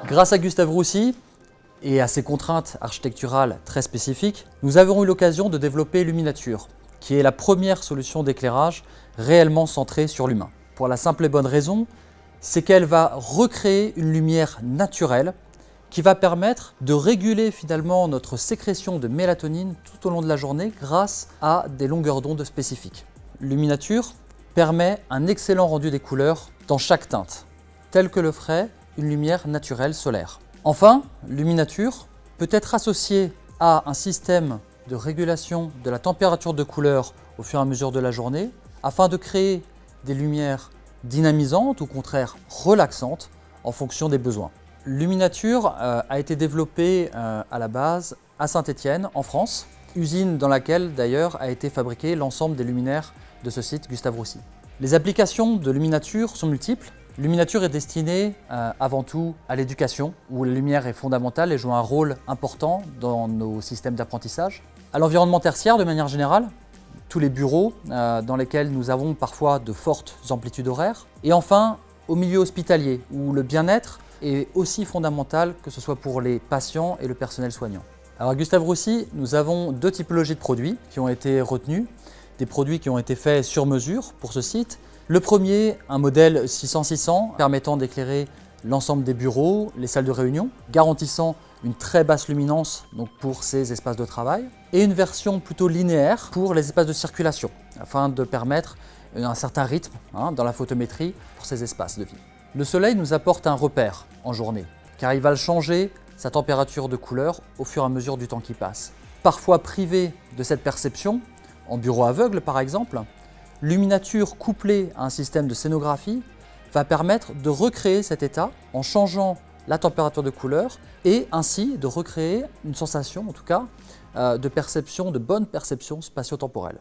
Grâce à Gustave Roussy et à ses contraintes architecturales très spécifiques, nous avons eu l'occasion de développer Luminature, qui est la première solution d'éclairage réellement centrée sur l'humain. Pour la simple et bonne raison, c'est qu'elle va recréer une lumière naturelle qui va permettre de réguler finalement notre sécrétion de mélatonine tout au long de la journée grâce à des longueurs d'onde spécifiques. Luminature permet un excellent rendu des couleurs dans chaque teinte, tel que le ferait une lumière naturelle solaire. Enfin, Luminature peut être associée à un système de régulation de la température de couleur au fur et à mesure de la journée afin de créer des lumières dynamisantes ou au contraire relaxantes en fonction des besoins. Luminature a été développée à la base à Saint-Étienne en France, usine dans laquelle d'ailleurs a été fabriqué l'ensemble des luminaires de ce site Gustave Roussy. Les applications de Luminature sont multiples. Luminature est destinée avant tout à l'éducation, où la lumière est fondamentale et joue un rôle important dans nos systèmes d'apprentissage. À l'environnement tertiaire de manière générale, tous les bureaux dans lesquels nous avons parfois de fortes amplitudes horaires. Et enfin, au milieu hospitalier, où le bien-être est aussi fondamental, que ce soit pour les patients et le personnel soignant. Alors à Gustave Roussy, nous avons deux typologies de produits qui ont été retenus, des produits qui ont été faits sur mesure pour ce site. Le premier, un modèle 600-600 permettant d'éclairer l'ensemble des bureaux, les salles de réunion, garantissant une très basse luminance donc pour ces espaces de travail, et une version plutôt linéaire pour les espaces de circulation, afin de permettre un certain rythme dans la photométrie pour ces espaces de vie. Le soleil nous apporte un repère en journée, car il va changer sa température de couleur au fur et à mesure du temps qui passe. Parfois privé de cette perception, en bureau aveugle par exemple, Luminature couplée à un système de scénographie va permettre de recréer cet état en changeant la température de couleur et ainsi de recréer une sensation, en tout cas, de perception, de bonne perception spatio-temporelle.